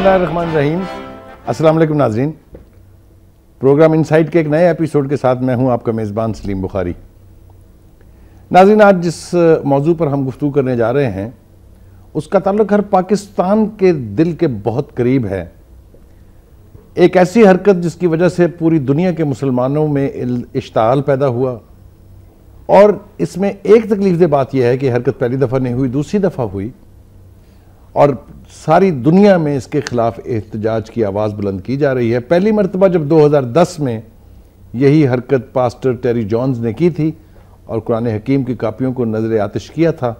اللہ الرحمن الرحیم۔ السلام علیکم ناظرین، پروگرام انسائٹ کے ایک نئے ایپیسوڈ کے ساتھ میں ہوں آپ کا میزبان سلیم بخاری۔ ناظرین، آج جس موضوع پر ہم گفتگو کرنے جا رہے ہیں اس کا تعلق ہر پاکستان کے دل کے بہت قریب ہے۔ ایک ایسی حرکت جس کی وجہ سے پوری دنیا کے مسلمانوں میں اشتعال پیدا ہوا، اور اس میں ایک تکلیف دہ بات یہ ہے کہ حرکت پہلی دفعہ نہیں ہوئی، دوسری دفعہ ہوئی، اور ساری دنیا میں اس کے خلاف احتجاج کی آواز بلند کی جا رہی ہے۔ پہلی مرتبہ جب 2010 میں یہی حرکت پاسٹر ٹیری جونز نے کی تھی اور قرآن حکیم کی کاپیوں کو نظر آتش کیا تھا،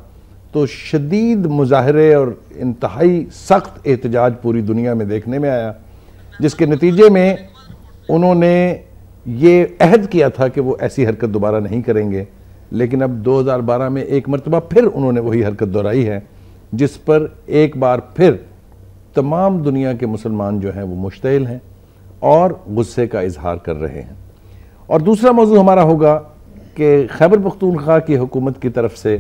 تو شدید مظاہرے اور انتہائی سخت احتجاج پوری دنیا میں دیکھنے میں آیا، جس کے نتیجے میں انہوں نے یہ عہد کیا تھا کہ وہ ایسی حرکت دوبارہ نہیں کریں گے، لیکن اب 2012 میں ایک مرتبہ پھر انہوں نے وہی حرکت دہرائی ہے، جس پر ایک بار پھر تمام دنیا کے مسلمان جو ہیں وہ مشتعل ہیں اور غصے کا اظہار کر رہے ہیں۔ اور دوسرا موضوع ہمارا ہوگا کہ خیبر پختونخوا کی حکومت کی طرف سے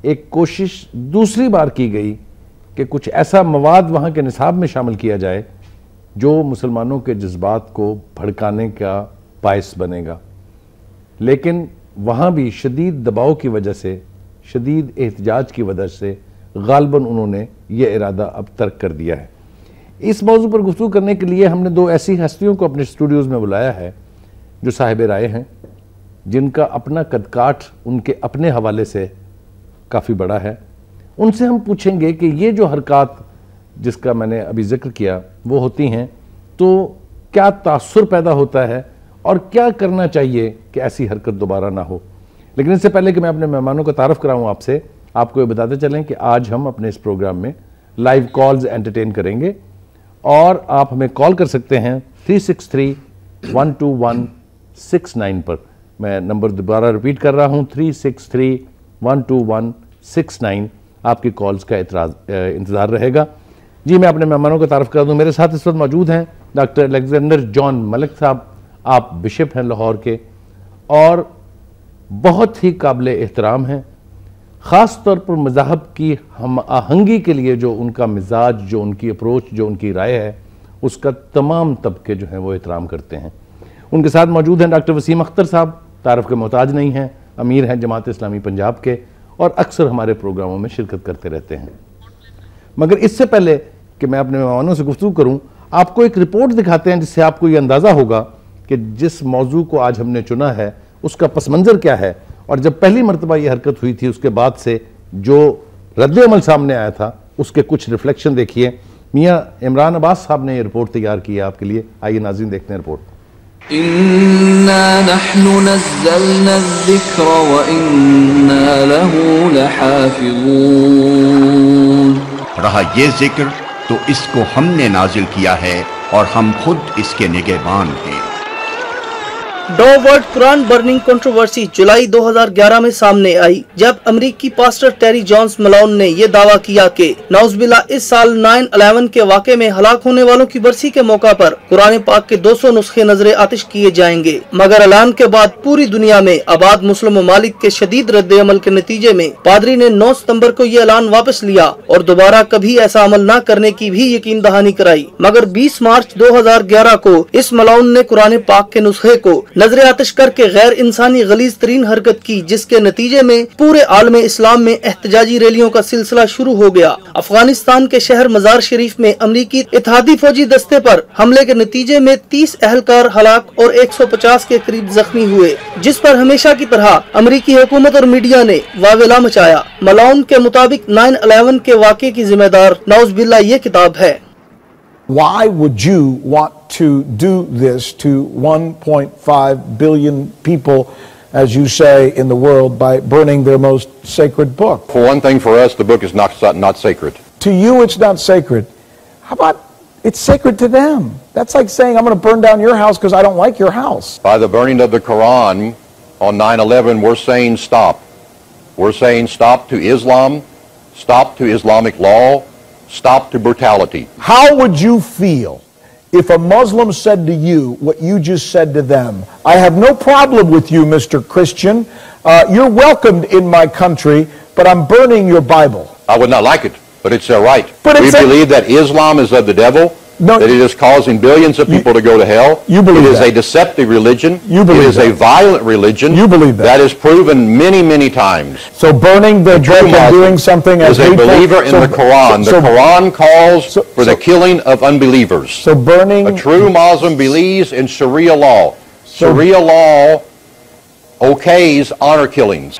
ایک کوشش دوسری بار کی گئی کہ کچھ ایسا مواد وہاں کے نصاب میں شامل کیا جائے جو مسلمانوں کے جذبات کو بھڑکانے کا باعث بنے گا، لیکن وہاں بھی شدید دباؤ کی وجہ سے، شدید احتجاج کی وجہ سے غالباً انہوں نے یہ ارادہ اب ترک کر دیا ہے۔ اس موضوع پر گفتگو کرنے کے لیے ہم نے دو ایسی ہستیوں کو اپنے اسٹوڈیوز میں بلایا ہے جو صاحب رائے ہیں، جن کا اپنا قد کاٹ ان کے اپنے حوالے سے کافی بڑا ہے۔ ان سے ہم پوچھیں گے کہ یہ جو حرکات جس کا میں نے ابھی ذکر کیا وہ ہوتی ہیں تو کیا تاثر پیدا ہوتا ہے اور کیا کرنا چاہیے کہ ایسی حرکت دوبارہ نہ ہو۔ لیکن اس سے پہلے کہ میں اپنے مہمانوں کا تعارف کراؤں آپ سے، آپ کو یہ بتاتے چلیں کہ آج ہم اپنے اس پروگرام میں لائیو کالز انٹرٹین کریں گے، اور آپ ہمیں کال کر سکتے ہیں 363-121-69 پر۔ میں نمبر دوبارہ ریپیٹ کر رہا ہوں، 363-121-69۔ آپ کی کالز کا انتظار رہے گا۔ جی، میں اپنے مہمانوں کا تعارف کرا دوں۔ میرے ساتھ اس وقت موجود ہیں ڈاکٹر الیگزینڈر جان ملک صاحب، آپ بشپ ہیں لاہور کے اور بہت ہی قابل احترام ہیں، خاص طور پر مذاہب کی ہم آہنگی کے لیے جو ان کا مزاج، جو ان کی اپروچ، جو ان کی رائے ہے، اس کا تمام طبقے جو ہیں وہ احترام کرتے ہیں۔ ان کے ساتھ موجود ہیں ڈاکٹر وسیم اختر صاحب، تعارف کے محتاج نہیں ہیں، امیر ہیں جماعت اسلامی پنجاب کے اور اکثر ہمارے پروگراموں میں شرکت کرتے رہتے ہیں۔ مگر اس سے پہلے کہ میں اپنے مہمانوں سے گفتگو کروں، آپ کو ایک رپورٹ دکھاتے ہیں جس سے آپ کو یہ اندازہ ہوگا کہ جس موضوع کو آج ہم نے چنا ہے اس کا پس منظر کیا ہے، اور جب پہلی مرتبہ یہ حرکت ہوئی تھی اس کے بعد سے جو رد عمل سامنے آیا تھا اس کے کچھ ریفلیکشن دیکھیے۔ میاں عمران عباس صاحب نے یہ رپورٹ تیار کی ہے آپ کے لیے، آئیے ناظرین دیکھتے ہیں رپورٹ۔ اِنَّا نَحْنُ نَزَّلْنَا الذِّكْرَ وَإِنَّا لَهُ لَحَافِظُونَ۔ رہا یہ ذکر تو اس کو ہم نے نازل کیا ہے اور ہم خود اس کے نگہبان ہیں۔ Dove World Quran burning controversy جولائی 2011 میں سامنے آئی، جب امریکی پاسٹر ٹیری جونز ملاؤن نے یہ دعویٰ کیا کہ نعوذ باللہ اس سال 9/11 کے واقعے میں ہلاک ہونے والوں کی برسی کے موقع پر قرآن پاک کے 200 نسخے نظر آتش کیے جائیں گے، مگر اعلان کے بعد پوری دنیا میں آباد مسلم ممالک کے شدید رد عمل کے نتیجے میں پادری نے 9 ستمبر کو یہ اعلان واپس لیا اور دوبارہ کبھی ایسا عمل نہ کرنے کی بھی یقین دہانی کرائی۔ مگر 20 مارچ 2011 کو اس ملاؤن نے قرآن پاک کے نسخے کو نظر آتش کر کے غیر انسانی غلیظ ترین حرکت کی، جس کے نتیجے میں پورے عالم اسلام میں احتجاجی ریلیوں کا سلسلہ شروع ہو گیا۔ افغانستان کے شہر مزار شریف میں امریکی اتحادی فوجی دستے پر حملے کے نتیجے میں 30 اہلکار ہلاک اور 150 کے قریب زخمی ہوئے، جس پر ہمیشہ کی طرح امریکی حکومت اور میڈیا نے واویلا مچایا۔ ملاؤن کے مطابق 9/11 کے واقعے کی ذمہ دار نعوذ باللہ یہ کتاب ہے۔ Why would you want to do this to 1.5 billion people, as you say, in the world by burning their most sacred book? For one thing, for us, the book is not sacred. To you, it's not sacred. How about it's sacred to them? That's like saying, I'm going to burn down your house because I don't like your house. By the burning of the Quran on 9/11, we're saying stop. We're saying stop to Islam, stop to Islamic law, stop to brutality. How would you feel if a Muslim said to you what you just said to them? I have no problem with you, Mr. Christian. You're welcomed in my country, but I'm burning your Bible. I would not like it. But it's their right. But We it's believe that Islam is of the devil, No, that it is causing billions of people to go to hell. You believe It is that. a deceptive religion. You believe It is a that. violent religion. You believe that. That is proven many, many times. So burning the book and Muslim doing something as is a hateful- believer in so- the Quran. so- The Quran calls for the so- killing of unbelievers. So burning... A true Muslim believes in Sharia law. Sharia law okays honor killings.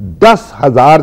10,000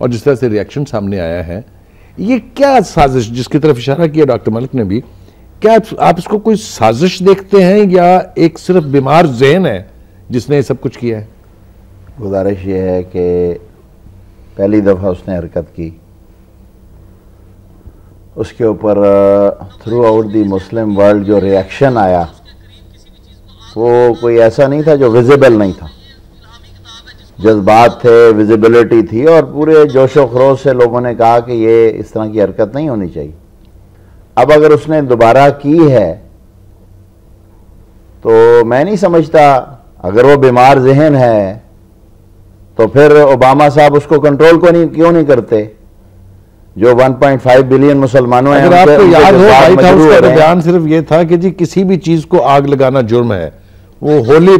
اور جس طرح سے reaction سامنے آیا ہے، یہ کیا سازش جس کی طرف اشارہ کیا ڈاکٹر ملک نے بھی، کیا آپ اس کو کوئی سازش دیکھتے ہیں یا ایک صرف بیمار ذہن ہے جس نے سب کچھ کیا ہے؟ گزارش یہ ہے کہ پہلی دفعہ اس نے حرکت کی، اس کے اوپر through out the Muslim world جو ریاکشن آیا وہ کوئی ایسا نہیں تھا جو ویزیبل نہیں تھا، جذبات تھے، ویزیبلٹی تھی، اور پورے جوش و خروش سے لوگوں نے کہا کہ یہ اس طرح کی حرکت نہیں ہونی چاہیے۔ اب اگر اس نے دوبارہ کی ہے تو میں نہیں سمجھتا، اگر وہ بیمار ذہن ہے تو پھر اوباما صاحب اس کو کنٹرول کیوں نہیں کرتے؟ جو 1.5 بلین مسلمانوں ہیں، اگر آپ کو یاد ہو وائٹ ہاؤس کا بیان صرف یہ تھا کہ جی کسی بھی چیز کو آگ لگانا جرم ہے، وہ ہولی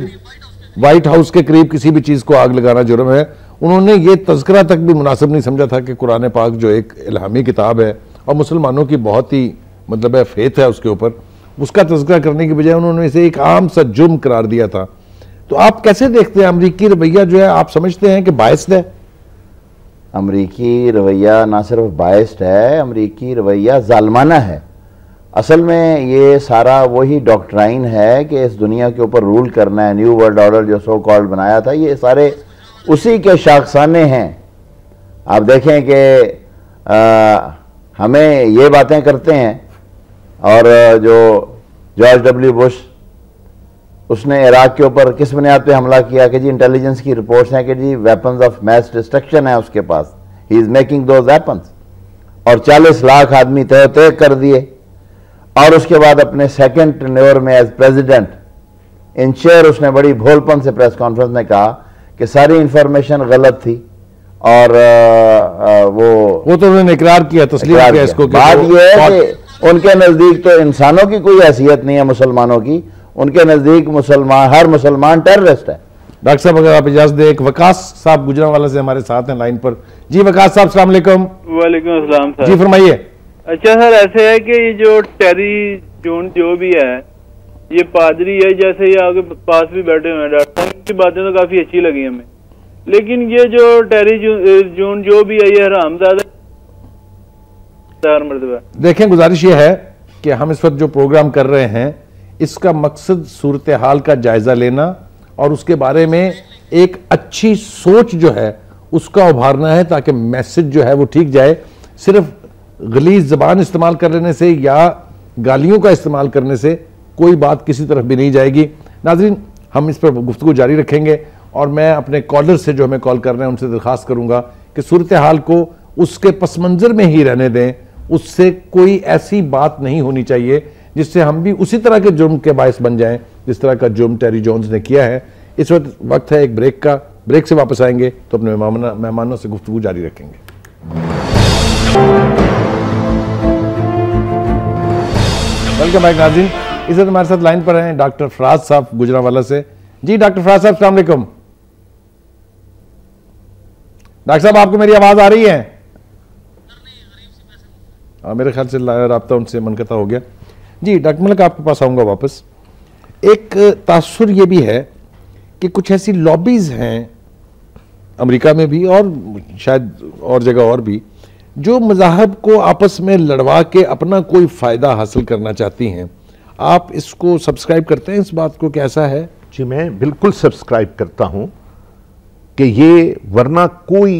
وائٹ ہاؤس کے قریب کسی بھی چیز کو آگ لگانا جرم ہے۔ انہوں نے یہ تذکرہ تک بھی مناسب نہیں سمجھا تھا کہ قرآن پاک جو ایک الہامی کتاب ہے اور مسلمانوں کی بہت ہی مطلب ہے فیتھ ہے اس کے اوپر، اس کا تذکرہ کرنے کی بجائے انہوں نے اسے ایک عام سا جرم قرار دیا تھا۔ تو آپ کیسے دیکھتے ہیں امریکی رویہ جو ہے، آپ سمجھتے ہیں کہ باعث ہے؟ امریکی رویہ نہ صرف باعث ہے، امریکی رویہ ظالمانہ ہے۔ اصل میں یہ سارا وہی ڈاکٹرائن ہے کہ اس دنیا کے اوپر رول کرنا ہے، نیو ورلڈ آرڈر جو سو کالڈ بنایا تھا، یہ سارے اسی کے شاخسانے ہیں۔ آپ دیکھیں کہ ہمیں یہ باتیں کرتے ہیں، اور جو جارج ڈبلیو بش، اس نے عراق کے اوپر کس بنیاد پہ حملہ کیا کہ جی انٹیلیجنس کی رپورٹس ہیں کہ جی ویپنز آف میس ڈسٹرکشن ہے اس کے پاس، ہی از میکنگ دوز ویپنز، اور 40 لاکھ آدمی تہ کر دیے۔ اور اس کے بعد اپنے سیکنڈ ٹینیور میں ایز پریزیڈنٹ ان چیئر اس نے بڑی بھولپن سے پریس کانفرنس میں کہا کہ ساری انفارمیشن غلط تھی، اور وہ تو انہوں نے اقرار کیا، تسلیم کیا اس کو۔ بات یہ ہے کہ ان کے نزدیک تو انسانوں کی کوئی حیثیت نہیں ہے مسلمانوں کی، ان کے نزدیک ہر مسلمان ٹیررسٹ ہے۔ ڈاکٹر صاحب اگر آپ اجازت دیں، ایک وقاص صاحب گجرانوالہ سے ہمارے ساتھ ہیں لائن پر۔ جی وقاص صاحب السلام علیکم۔ وعلیکم السلام سر۔ جی فرمائیے۔ اچھا سر، ایسے ہے کہ یہ جو ٹیری جون جو بھی ہے، یہ پادری ہے، جیسے یہ آگے پاس بھی بیٹھے ہوئے ہیں ڈاکٹر صاحب کی باتیں تو کافی اچھی لگی ہمیں، لیکن یہ جو ٹیری جون جو بھی ہے یہ حرامزادہ مرتبہ۔ دیکھیں گزارش یہ ہے کہ ہم اس وقت جو پروگرام کر رہے ہیں اس کا مقصد صورتحال کا جائزہ لینا اور اس کے بارے میں ایک اچھی سوچ جو ہے اس کا ابھارنا ہے، تاکہ میسج جو ہے وہ ٹھیک جائے۔ صرف غلیظ زبان استعمال کر لینے سے یا گالیوں کا استعمال کرنے سے کوئی بات کسی طرف بھی نہیں جائے گی۔ ناظرین، ہم اس پر گفتگو جاری رکھیں گے، اور میں اپنے کالر سے جو ہمیں کال کر رہے ہیں ان سے درخواست کروں گا کہ صورتحال کو اس کے پس منظر میں ہی رہنے دیں، اس سے کوئی ایسی بات نہیں ہونی چاہیے جس سے ہم بھی اسی طرح کے جرم کے باعث بن جائیں جس طرح کا جرم ٹیری جونز نے کیا ہے۔ اس وقت ہے ایک بریک کا، بریک سے واپس آئیں گے تو اپنے مہمانوں سے گفتگو جاری رکھیں گے۔ ویلکم بیک ناظرین، اس وقت ہمارے ساتھ لائن پر ہیں ڈاکٹر فراز صاحب گجرانوالہ سے۔ جی ڈاکٹر فراز صاحب السلام علیکم۔ ڈاکٹر صاحب آپ کو میری آواز آ رہی ہے؟ میرے خیال سے رابطہ ان سے منقطع ہو گیا۔ جی ڈاکٹر ملک آپ کے پاس آؤں گا واپس۔ ایک تاثر یہ بھی ہے کہ کچھ ایسی لابیز ہیں امریکہ میں بھی اور شاید اور جگہ اور بھی جو مذاہب کو آپس میں لڑوا کے اپنا کوئی فائدہ حاصل کرنا چاہتی ہیں۔ آپ اس کو سبسکرائب کرتے ہیں اس بات کو کہ ایسا ہے؟ جی میں بالکل سبسکرائب کرتا ہوں کہ یہ ورنہ کوئی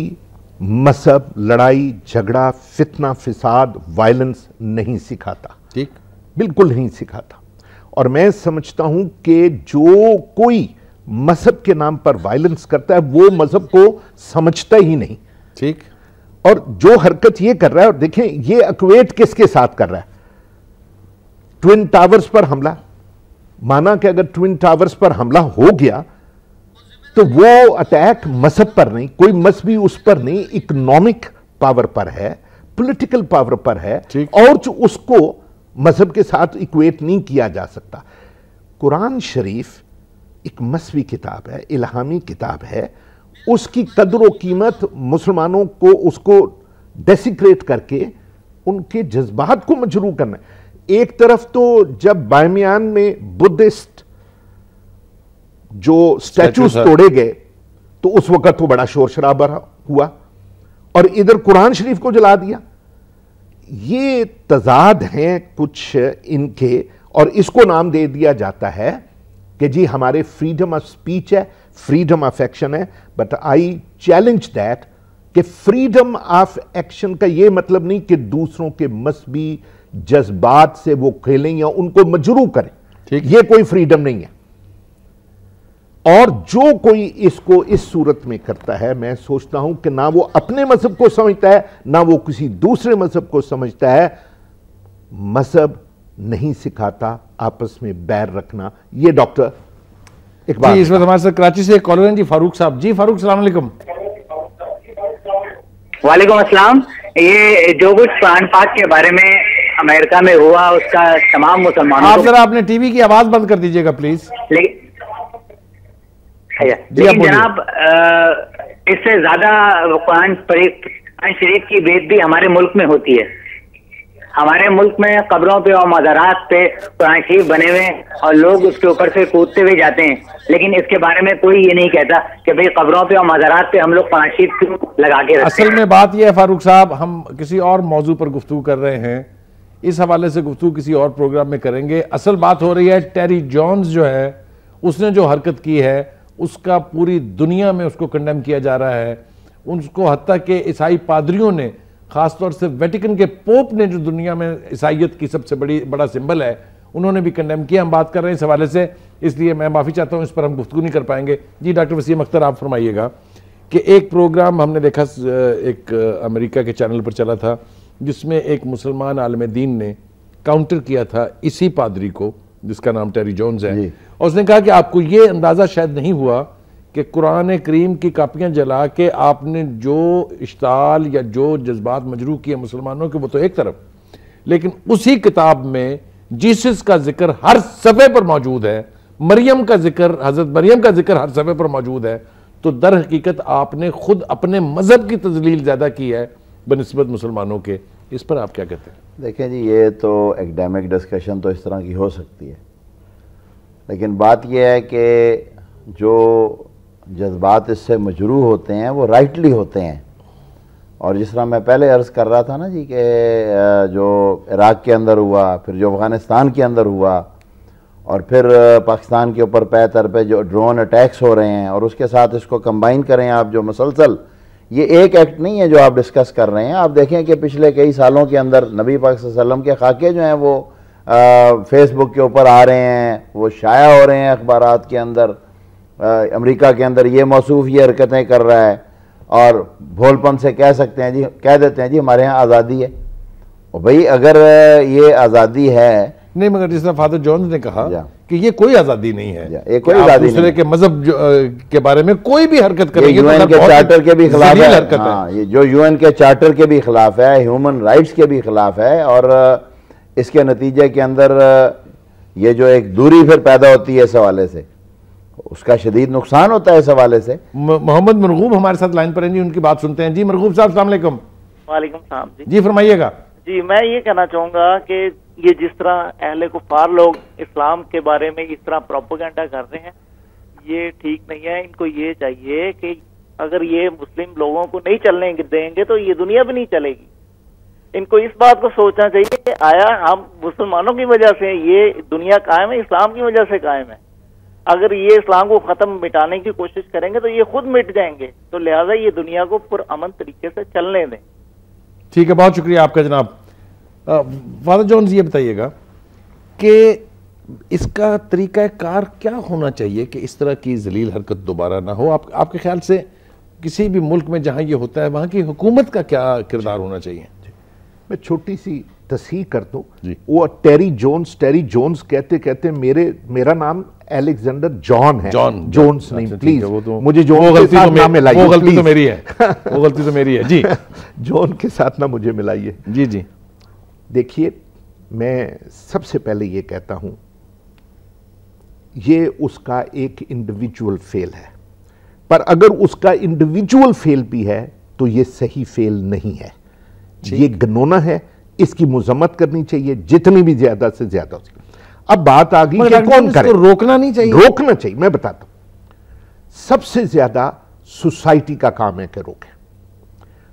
مذہب لڑائی جھگڑا فتنہ فساد وائلنس نہیں سکھاتا، ٹھیک، بالکل نہیں سکھاتا۔ اور میں سمجھتا ہوں کہ جو کوئی مذہب کے نام پر وائلنس کرتا ہے وہ مذہب کو سمجھتا ہی نہیں، ٹھیک۔ اور جو حرکت یہ کر رہا ہے، اور دیکھیں یہ اکویٹ کس کے ساتھ کر رہا ہے؟ ٹوین ٹاورز پر حملہ، مانا کہ اگر ٹوین ٹاورز پر حملہ ہو گیا تو وہ اٹیک مذہب پر نہیں، کوئی مذہبی اس پر نہیں، اکنامک پاور پر ہے، پولیٹیکل پاور پر ہے، اور جو اس کو مذہب کے ساتھ اکویٹ نہیں کیا جا سکتا۔ قرآن شریف ایک مذہبی کتاب ہے، الہامی کتاب ہے، اس کی قدر و قیمت مسلمانوں کو اس کو ڈیسیکریٹ کر کے ان کے جذبات کو مجروح کرنا ہے۔ ایک طرف تو جب بائمیان میں بدھسٹ جو سٹیچوز توڑے گئے تو اس وقت تو بڑا شور شرابہ ہوا، اور ادھر قرآن شریف کو جلا دیا. یہ تضاد ہیں کچھ ان کے, اور اس کو نام دے دیا جاتا ہے کہ جی ہمارے فریڈم آف سپیچ ہے, فریڈم آف ایکشن ہے. بٹ آئی چیلنج دیٹ کہ فریڈم آف ایکشن کا یہ مطلب نہیں کہ دوسروں کے مذہبی جذبات سے وہ کھیلیں یا ان کو مجروح کریں, یہ کوئی فریڈم نہیں ہے. اور جو کوئی اس کو اس صورت میں کرتا ہے, میں سوچتا ہوں کہ نہ وہ اپنے مذہب کو سمجھتا ہے نہ وہ کسی دوسرے مذہب کو سمجھتا ہے. مذہب نہیں سکھاتا آپس میں بیر رکھنا. یہ ڈاکٹر اقبال جی اس وقت ہمارے ساتھ کراچی سے کالر ہیں جی فاروق صاحب. جی فاروق السلام علیکم. وعلیکم السلام. یہ جو کچھ قرآن پاک کے بارے میں امریکہ میں ہوا اس کا تمام مسلمانوں آپ ذرا اپنے ٹی وی کی آواز بند کر دیجئے گا پلیز. لیکن جناب اس سے زیادہ قرآن شریف کی بے ادبی ہمارے ملک میں ہوتی ہے. ہمارے ملک میں قبروں پہ اور مزارات پہ قرآن شریف بنے ہوئے اور لوگ اس کے اوپر سے کودتے ہوئے جاتے ہیں, لیکن اس کے بارے میں کوئی یہ نہیں کہتا کہ بھئی قبروں پہ اور مزارات پہ ہم لوگ قرآن شریف کیوں لگا کے رکھتے ہیں. اصل میں بات یہ ہے فاروق صاحب, ہم کسی اور موضوع پر گفتگو کر رہے ہیں, اس حوالے سے گفتگو کسی اور پروگرام میں کریں گے. اصل بات ہو رہی ہے ٹیری جونز جو ہے اس نے جو حرکت کی ہے اس کا پوری دنیا میں اس کو کنڈیم کیا جا رہا ہے. اس کو حتیٰ کہ عیسائی پادریوں نے, خاص طور سے ویٹیکن کے پوپ نے جو دنیا میں عیسائیت کی سب سے بڑا سمبل ہے, انہوں نے بھی کنڈیم کیا. ہم بات کر رہے ہیں اس حوالے سے, اس لیے میں معافی چاہتا ہوں, اس پر ہم گفتگو نہیں کر پائیں گے. جی ڈاکٹر وسیم اختر آپ فرمائیے گا کہ ایک پروگرام ہم نے دیکھا ایک امریکہ کے چینل پر چلا تھا جس میں ایک مسلمان عالم دین نے کاؤنٹر کیا تھا اسی پادری کو جس کا نام ٹیری جونز ہے, اور اس نے کہا کہ آپ کو یہ اندازہ شاید نہیں ہوا کہ قرآن کریم کی کاپیاں جلا کے آپ نے جو اشتعال یا جو جذبات مجروح کیے مسلمانوں کے وہ تو ایک طرف, لیکن اسی کتاب میں جیسس کا ذکر ہر صفحے پر موجود ہے, مریم کا ذکر, حضرت مریم کا ذکر ہر صفحے پر موجود ہے. تو در حقیقت آپ نے خود اپنے مذہب کی تذلیل زیادہ کی ہے بنسبت مسلمانوں کے. اس پر آپ کیا کہتے ہیں؟ دیکھیں جی یہ تو ایکڈیمک ڈسکشن تو اس طرح کی ہو سکتی ہے, لیکن بات یہ ہے کہ جو جذبات اس سے مجروح ہوتے ہیں وہ رائٹلی ہوتے ہیں. اور جس طرح میں پہلے عرض کر رہا تھا نا جی کہ جو عراق کے اندر ہوا, پھر جو افغانستان کے اندر ہوا, اور پھر پاکستان کے اوپر پے در پہ جو ڈرون اٹیکس ہو رہے ہیں, اور اس کے ساتھ اس کو کمبائن کریں آپ جو مسلسل, یہ ایک ایکٹ نہیں ہے جو آپ ڈسکس کر رہے ہیں. آپ دیکھیں کہ پچھلے کئی سالوں کے اندر نبی پاک صلی اللہ علیہ وسلم کے خاکے جو ہیں وہ فیس بک کے اوپر آ رہے ہیں, وہ شائع ہو رہے ہیں اخبارات کے اندر. امریکہ کے اندر یہ موصوف یہ حرکتیں کر رہا ہے, اور بھول پن سے کہہ سکتے ہیں جی, کہہ دیتے ہیں جی ہمارے ہاں آزادی ہے. اور بھئی اگر یہ آزادی ہے, نہیں مگر جس طرح فادر جونز نے کہا کہ یہ کوئی آزادی نہیں ہے, یہ کوئی آزادی نہیں, دوسرے کے مذہب کے بارے میں کوئی بھی حرکت کرے, یو این کے چارٹر کے بھی خلاف ہے. ہاں یہ جو یو این کے چارٹر کے بھی خلاف ہے, ہیومن رائٹس کے بھی خلاف ہے, اور اس کے نتیجے کے اندر یہ جو ایک دوری پھر پیدا ہوتی ہے اس حوالے سے, اس کا شدید نقصان ہوتا ہے اس حوالے سے. محمد مرغوب ہمارے ساتھ لائن پر ہیں جی, ان کی بات سنتے ہیں. جی مرغوب صاحب السلام علیکم. وعلیکم السلام. جی فرمائیے گا. جی میں یہ کہنا چاہوں گا کہ یہ جس طرح اہل کفار لوگ اسلام کے بارے میں اس طرح پروپیگنڈا کر رہے ہیں یہ ٹھیک نہیں ہے. ان کو یہ چاہیے کہ اگر یہ مسلم لوگوں کو نہیں چلنے دیں گے تو یہ دنیا بھی نہیں چلے گی. ان کو اس بات کو سوچنا چاہیے کہ آیا ہم مسلمانوں کی وجہ سے یہ دنیا قائم ہے, اسلام کی وجہ سے قائم ہے. اگر یہ اسلام کو ختم مٹانے کی کوشش کریں گے تو یہ خود مٹ جائیں گے, تو لہٰذا یہ دنیا کو پرامن طریقے سے چلنے دیں. ٹھیک ہے, بہت شکریہ آپ کا جناب. فادر جونز یہ بتائیے گا کہ اس کا طریقہ کار کیا ہونا چاہیے کہ اس طرح کی ذلیل حرکت دوبارہ نہ ہو. آپ کے خیال سے کسی بھی ملک میں جہاں یہ ہوتا ہے وہاں کی حکومت کا کیا کردار ہونا چاہیے؟ میں چھوٹی سی تصحیح کر دوں, وہ ٹیری جونز کہتے کہتے میرا نام الیگزینڈر جان ہے, جونز نہیں, پلیز مجھے غلطی تو میری ہے جی, جون کے ساتھ نہ مجھے ملائیے. جی جی دیکھیے, میں سب سے پہلے یہ کہتا ہوں یہ اس کا ایک انڈیویجول فیل ہے, پر اگر اس کا انڈیویجول فیل بھی ہے تو یہ صحیح فیل نہیں ہے, یہ گنونا ہے, اس کی مذمت کرنی چاہیے جتنی بھی زیادہ سے زیادہ ہو سکے. اب بات آ گئی کہ کون کرے, روکنا نہیں چاہیے, روکنا چاہیے. میں بتاتا ہوں, سب سے زیادہ سوسائٹی کا کام ہے کہ روکیں.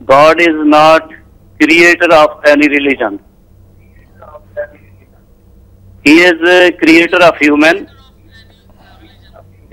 God is not creator of any religion. He is a creator of human.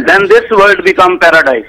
then this world become paradise।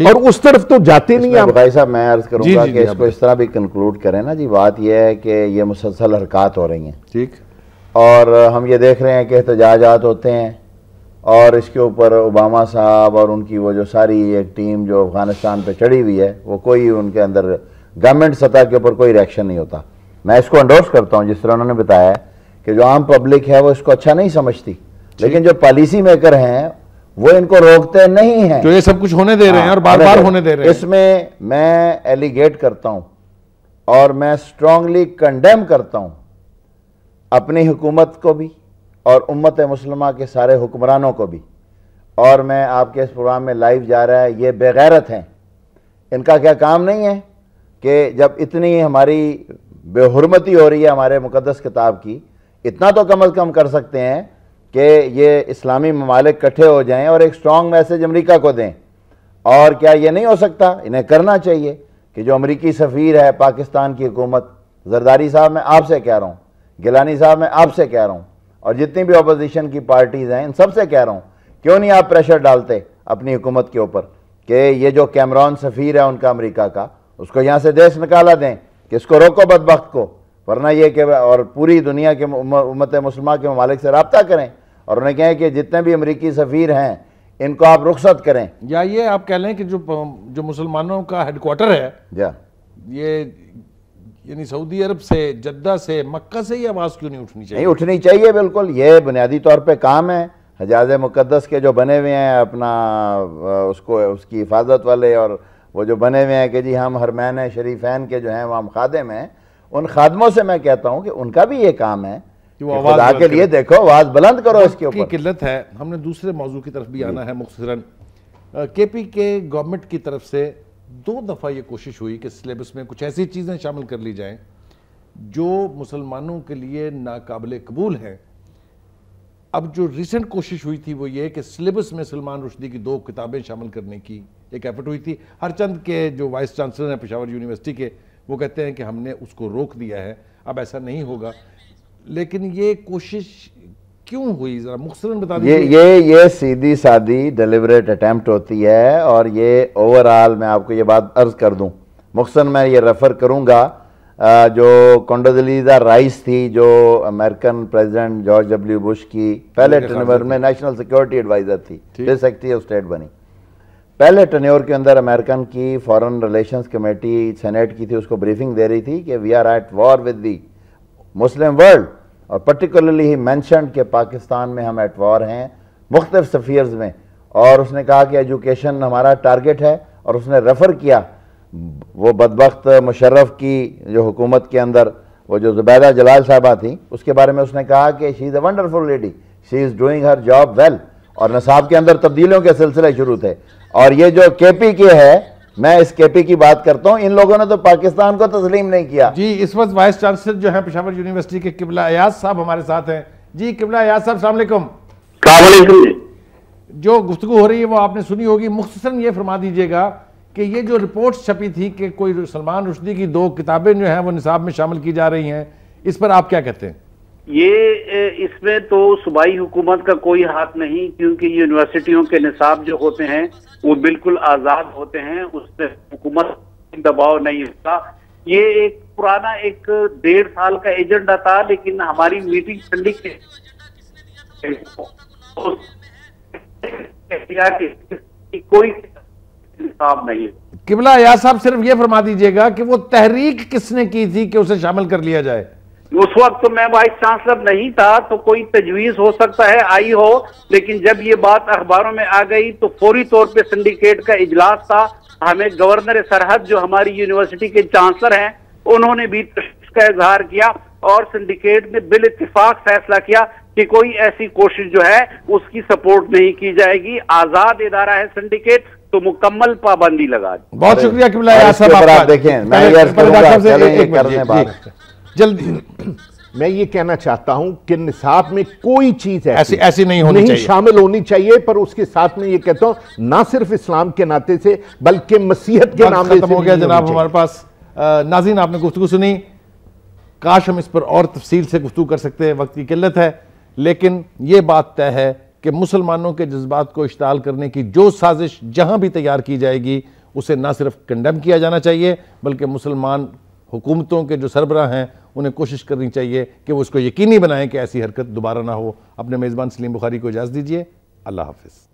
اور اس طرف تو جاتے نہیں آپ. بخاری صاحب میں عرض کروں گا کہ اس کو اس طرح بھی کنکلوڈ کریں نا جی. بات یہ ہے کہ یہ مسلسل حرکات ہو رہی ہیں, ٹھیک, اور ہم یہ دیکھ رہے ہیں کہ احتجاجات ہوتے ہیں, اور اس کے اوپر اوباما صاحب اور ان کی وہ جو ساری ایک ٹیم جو افغانستان پہ چڑھی ہوئی ہے, وہ کوئی ان کے اندر گورنمنٹ سطح کے اوپر کوئی ریئیکشن نہیں ہوتا. میں اس کو انڈورس کرتا ہوں جس طرح انہوں نے بتایا ہے کہ جو عام پبلک ہے وہ اس کو اچھا نہیں سمجھتی, لیکن جو پالیسی میکر ہیں وہ ان کو روکتے نہیں ہیں, جو یہ سب کچھ ہونے دے رہے ہیں اور بار بار ہونے دے رہے ہیں. اس میں ایلیگیٹ کرتا ہوں اور میں اسٹرانگلی کنڈیم کرتا ہوں اپنی حکومت کو بھی اور امت مسلمہ کے سارے حکمرانوں کو بھی. اور میں آپ کے اس پروگرام میں لائیو جا رہا ہے, یہ بے غیرت ہیں. ان کا کیا کام نہیں ہے کہ جب اتنی ہماری بے حرمتی ہو رہی ہے ہمارے مقدس کتاب کی, اتنا تو کم از کم کر سکتے ہیں کہ یہ اسلامی ممالک کٹھے ہو جائیں اور ایک سٹرونگ میسیج امریکہ کو دیں. اور کیا یہ نہیں ہو سکتا؟ انہیں کرنا چاہیے کہ جو امریکی سفیر ہے پاکستان کی حکومت, زرداری صاحب میں آپ سے کہہ رہا ہوں, گیلانی صاحب میں آپ سے کہہ رہا ہوں, اور جتنی بھی اپوزیشن کی پارٹیز ہیں ان سب سے کہہ رہا ہوں, کیوں نہیں آپ پریشر ڈالتے اپنی حکومت کے اوپر کہ یہ جو کیمرون سفیر ہے ان کا امریکہ کا, اس کو یہاں سے دیش نکالا دیں, کہ اس کو روکو بدبخت کو. ورنہ یہ کہ اور پوری دنیا کے امت مسلمہ کے ممالک سے رابطہ کریں اور انہیں کہیں کہ جتنے بھی امریکی سفیر ہیں ان کو آپ رخصت کریں. یا یہ آپ کہہ لیں کہ جو مسلمانوں کا ہیڈ کوارٹر ہے, یہ یعنی سعودی عرب سے, جدہ سے, مکہ سے یہ آواز کیوں نہیں اٹھنی چاہیے؟ نہیں اٹھنی چاہیے بالکل. یہ بنیادی طور پہ کام ہے حجاز مقدس کے جو بنے ہوئے ہیں اپنا اس کی حفاظت والے, اور وہ جو بنے ہوئے ہیں کہ جی ہم حرمین شریفین کے جو ہیں وہ ہم خادم ہیں, ان خادموں سے میں کہتا ہوں کہ ان کا بھی یہ کام ہے کہ خدا کے لیے دیکھو آواز بلند کرو اس کے اوپر. کی قلت ہے. ہم نے دوسرے موضوع کی طرف بھی آنا ہے مختصراً. کے پی کے گورنمنٹ کی طرف سے 2 دفعہ یہ کوشش ہوئی کہ سلیبس میں کچھ ایسی چیزیں شامل کر لی جائیں جو مسلمانوں کے لیے ناقابل قبول ہیں. اب جو ریسنٹ کوشش ہوئی تھی وہ یہ کہ سلیبس میں سلمان رشدی کی 2 کتابیں شامل کرنے کی ایک ایفرٹ ہوئی تھی. ہر چند کے جو وائس چانسلر ہیں پشاور یونیورسٹی کے, وہ کہتے ہیں کہ ہم نے اس کو روک دیا ہے, اب ایسا نہیں ہوگا. لیکن یہ کوشش کیوں ہوئی, ذرا مختصراً بتا دیجیے. یہ سیدھی سادی ڈیلیبریٹ اٹیمپٹ ہوتی ہے, اور یہ اوورآل میں آپ کو یہ بات عرض کر دوں مختصراً, میں یہ ریفر کروں گا جو کنڈولیزا رائس تھی جو American president George W Bush کی پہلے ٹینیور میں نیشنل سیکیورٹی ایڈوائزر تھی, پھر سیکرٹری آف اسٹیٹ بنی. پہلے ٹینیور کے اندر امریکن کی فارن ریلیشنز کمیٹی سینیٹ کی تھی, اس کو بریفنگ دے رہی تھی کہ we are at war with the Muslim world, اور پرٹیکولرلی ہی مینشنڈ کہ پاکستان میں ہم ایٹ وار ہیں مختلف سفیرز میں, اور اس نے کہا کہ ایجوکیشن ہمارا ٹارگٹ ہے, اور اس نے ریفر کیا وہ بدبخت مشرف کی جو حکومت کے اندر وہ جو زبیدہ جلال صاحبہ تھیں, اس کے بارے میں اس نے کہا کہ she is a wonderful lady, she is doing her job well, اور نصاب کے اندر تبدیلیوں کے سلسلے شروع تھے. اور یہ جو کے پی کے ہے, میں اس کے پی کی بات کرتا ہوں, ان لوگوں نے تو پاکستان کو تسلیم نہیں کیا. جی اس وقت وائس چانسلر جو ہیں پشاور یونیورسٹی کے قبلہ ایاز صاحب ہمارے ساتھ ہیں. جی قبلہ ایاز صاحب السلام علیکم. جو گفتگو ہو رہی ہے وہ آپ نے سنی ہوگی, مختصراً یہ فرما دیجئے گا کہ یہ جو رپورٹس چھپی تھی کہ کوئی سلمان رشدی کی 2 کتابیں جو ہیں وہ نصاب میں شامل کی جا رہی ہیں, اس پر آپ کیا کہتے ہیں؟ یہ اس میں تو صوبائی حکومت کا کوئی ہاتھ نہیں, کیونکہ یونیورسٹیوں کے نصاب جو ہوتے ہیں وہ بالکل آزاد ہوتے ہیں, اس میں حکومت دباؤ نہیں ہوتا. یہ ایک پرانا 1.5 سال کا ایجنڈا تھا, لیکن ہماری میٹنگ ٹھنڈی کوئی نصاب نہیں. قبلہ ایاز صاحب صرف یہ فرما دیجئے گا کہ وہ تحریک کس نے کی تھی کہ اسے شامل کر لیا جائے؟ اس وقت تو میں وائس چانسلر نہیں تھا, تو کوئی تجویز ہو سکتا ہے آئی ہو, لیکن جب یہ بات اخباروں میں آ گئی تو فوری طور پہ سنڈیکیٹ کا اجلاس تھا. ہمیں گورنر سرحد جو ہماری یونیورسٹی کے چانسلر ہیں انہوں نے بھی تشویش کا اظہار کیا, اور سنڈیکیٹ نے بال اتفاق فیصلہ کیا کہ کوئی ایسی کوشش جو ہے اس کی سپورٹ نہیں کی جائے گی. آزاد ادارہ ہے سنڈیکیٹ, تو مکمل پابندی لگا دی. بہت شکریہ قبلہ ایاز صاحب. آپ دیکھیں جلدی میں یہ کہنا چاہتا ہوں کہ نصاب میں کوئی چیز ایسی نہیں شامل ہونی چاہیے, پر اس کے ساتھ میں یہ کہتا ہوں نہ صرف اسلام کے ناطے سے بلکہ مسیحت کے نام سے. ختم ہو گیا جناب ہمارے پاس. ناظرین آپ نے گفتگو سنی, کاش ہم اس پر اور تفصیل سے گفتگو کر سکتے ہیں, وقت کی قلت ہے, لیکن یہ بات طے ہے کہ مسلمانوں کے جذبات کو اشتعال کرنے کی جو سازش جہاں بھی تیار کی جائے گی اسے نہ صرف کنڈم کیا جانا چاہیے بلکہ مسلمان حکومتوں کے جو سربراہ ہیں انہیں کوشش کرنی چاہیے کہ وہ اس کو یقینی بنائیں کہ ایسی حرکت دوبارہ نہ ہو۔ اپنے میزبان سلیم بخاری کو اجازت دیجیے، اللہ حافظ۔